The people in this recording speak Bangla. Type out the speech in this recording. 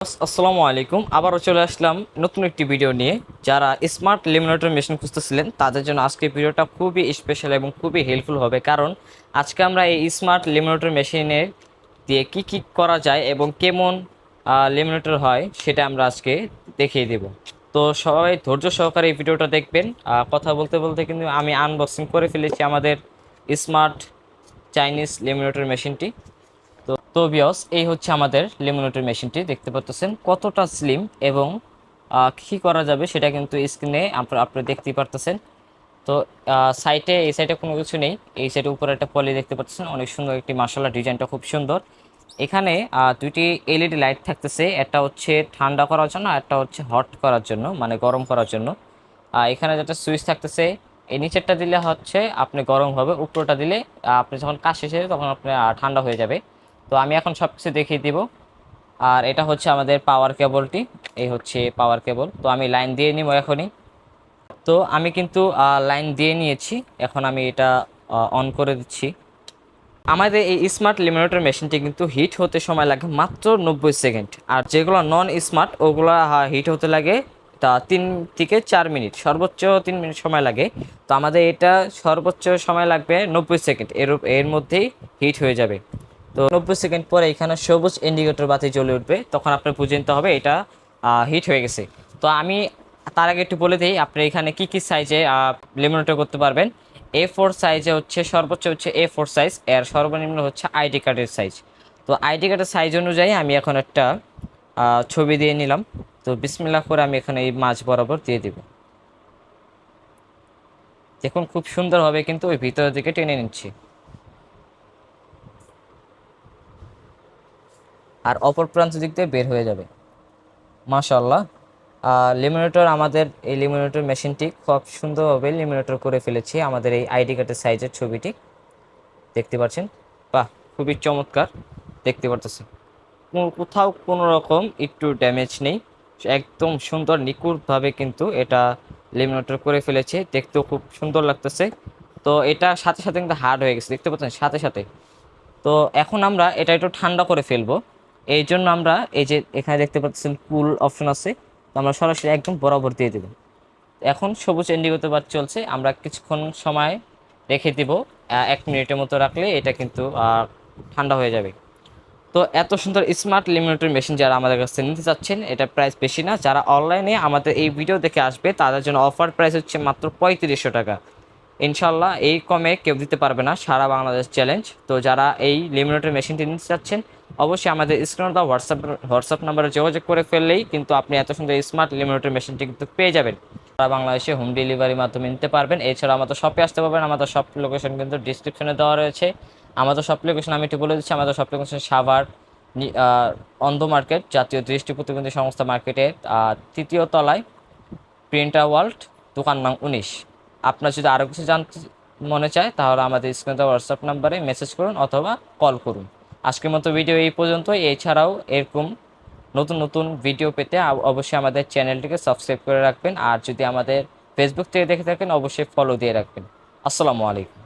আসসালামু আলাইকুম, আবারও চলে আসলাম নতুন একটি ভিডিও নিয়ে। যারা স্মার্ট লেমিনেটর মেশিন খুঁজতেছিলেন তাদের জন্য আজকে ভিডিওটা খুবই স্পেশাল এবং খুবই হেল্পফুল হবে, কারণ আজকে আমরা এই স্মার্ট লেমিনেটর মেশিনে দিয়ে কি কি করা যায় এবং কেমন লেমিনেটর হয় সেটা আমরা আজকে দেখিয়ে দেব। তো সবাই ধৈর্য সহকারে এই ভিডিওটা দেখবেন। কথা বলতে বলতে কিন্তু আমি আনবক্সিং করে ফেলেছি আমাদের স্মার্ট চাইনিজ লেমিনেটর মেশিনটি। তো বিয়স, এই হচ্ছে আমাদের লেমিনেটর মেশিনটি। দেখতে পাচ্ছেন কতটা স্লিম এবং কী করা যাবে সেটা কিন্তু স্ক্রিনে আপনারা দেখতেই পারতেছেন। তো সাইটে, এই সাইডে কোনো কিছু নেই। এই সাইডে উপরে একটা পলি দেখতে পাচ্ছেন, অনেক সুন্দর একটি মার্শাল্লাহ, ডিজাইনটা খুব সুন্দর। এখানে দুইটি এলইডি লাইট থাকতেছে, একটা হচ্ছে ঠান্ডা করার জন্য, একটা হচ্ছে হট করার জন্য, মানে গরম করার জন্য। এখানে যেটা সুইচ থাকতেছে, এই নিচেরটা দিলে হচ্ছে আপনি গরম হবে, উপরটা দিলে আপনি যখন কাজ শেষ হয়ে যাবে তখন আপনি ঠান্ডা হয়ে যাবে। তো আমি এখন সব কিছু দেখিয়ে দিব। আর এটা হচ্ছে আমাদের পাওয়ার কেবলটি, এই হচ্ছে পাওয়ার কেবল। তো আমি লাইন দিয়ে নিব এখনই। তো আমি কিন্তু লাইন দিয়ে নিয়েছি, এখন আমি এটা অন করে দিচ্ছি। আমাদের এই স্মার্ট লেমিনেটর মেশিনটি কিন্তু হিট হতে সময় লাগে মাত্র 90 সেকেন্ড, আর যেগুলো নন স্মার্ট ওগুলো হিট হতে লাগে 3 থেকে 4 মিনিট, সর্বোচ্চ 3 মিনিট সময় লাগে। তো আমাদের এটা সর্বোচ্চ সময় লাগবে 90 সেকেন্ড, এর মধ্যেই হিট হয়ে যাবে। তো 90 সেকেন্ড পরে এখানে সবুজ ইন্ডিকেটর বাতি জ্বলে উঠবে, তখন আপনার বুঝে নিতে হবে এটা হিট হয়ে গেছে। তো আমি তার আগে একটু বলে দিই আপনি এখানে কি কি সাইজে লেমিনেটর করতে পারবেন। A4 সাইজে হচ্ছে সর্বোচ্চ হচ্ছে A4 সাইজ, এর সর্বনিম্ন হচ্ছে আইডি কার্ডের সাইজ। তো আইডি কার্ডের সাইজ অনুযায়ী আমি এখন একটা ছবি দিয়ে নিলাম। তো বিসমিল্লাহ করে আমি এখানে এই মাঝ বরাবর দিয়ে দিব। দেখুন খুব সুন্দরভাবে কিন্তু ওই ভিতরের দিকে টেনে নিচ্ছি। আর অপর প্রান্ত দিক দিয়ে বের হয়ে যাবে। মাশাআল্লাহ, লেমিনেটর, আমাদের এই লেমিনেটর মেশিনটি খুব সুন্দরভাবে লেমিনেটর করে ফেলেছি আমাদের এই আইডি কার্ডের সাইজের ছবিটি। দেখতে পাচ্ছেন, বাহ, খুবই চমৎকার দেখতে পারতেছি। কোথাও কোনো রকম একটু ড্যামেজ নেই, একদম সুন্দর নিখুঁতভাবে কিন্তু এটা লেমিনেটর করে ফেলেছে, দেখতেও খুব সুন্দর লাগতেছে। তো এটা সাথে সাথে কিন্তু হার্ড হয়ে গেছে, দেখতে পাচ্ছেন সাথে সাথে। তো এখন আমরা এটা একটু ঠান্ডা করে ফেলবো। এই জন্য আমরা এই যে এখানে দেখতে পাচ্ছেন কুল অপশন আছে, তো আমরা সরাসরি একদম বরাবর দিয়ে দেব। এখন সবুজ ইন্ডিকেটর বাতি চলছে, আমরা কিছুক্ষণ সময় রেখে দিব। 1 মিনিটের মতো রাখলে এটা কিন্তু ঠান্ডা হয়ে যাবে। তো এত সুন্দর স্মার্ট লেমিনেটর মেশিন যারা আমাদের কাছে নিতে চাচ্ছেন, এটা প্রাইস বেশি না। যারা অনলাইনে আমাদের এই ভিডিও দেখে আসবে তাদের জন্য অফার প্রাইস হচ্ছে মাত্র 3500 টাকা। ইনশাল্লাহ এই কমে কেউ দিতে পারবে না, সারা বাংলাদেশ চ্যালেঞ্জ। তো যারা এই লেমিনেটর মেশিনটি নিতে চাচ্ছেন, অবশ্যই আমাদের স্ক্রিনে দেওয়া হোয়াটসঅ্যাপ নাম্বারে যোগাযোগ করে ফেললেই কিন্তু আপনি এত সুন্দর স্মার্ট লেমিনেটর মেশিনটি কিন্তু পেয়ে যাবেন। সারা বাংলাদেশে হোম ডেলিভারির মাধ্যমে নিতে পারবেন। এছাড়া আমাদের শপে আসতে পারবেন, আমাদের শপ লোকেশন কিন্তু ডিসক্রিপশনে দেওয়া রয়েছে। আমাদের শপ লোকেশন আমি একটু বলে দিচ্ছি, আমাদের শপ লোকেশন সাভার অন্ধ মার্কেট, জাতীয় দৃষ্টি প্রতিবন্ধী সংস্থা মার্কেটের 3য় তলায়, প্রিন্টার ওয়ার্ল্ড, দোকান নং 19। আপনার যদি আরও কিছু জানতে মনে চায় তাহলে আমাদের স্ক্রিনে হোয়াটসঅ্যাপ নাম্বারে মেসেজ করুন অথবা কল করুন। আজকের মতো ভিডিও এই পর্যন্ত। এছাড়াও এরকম নতুন নতুন ভিডিও পেতে অবশ্যই আমাদের চ্যানেলটিকে সাবস্ক্রাইব করে রাখবেন, আর যদি আমাদের ফেসবুক থেকে দেখে থাকেন অবশ্যই ফলো দিয়ে রাখবেন। আসসালামু আলাইকুম।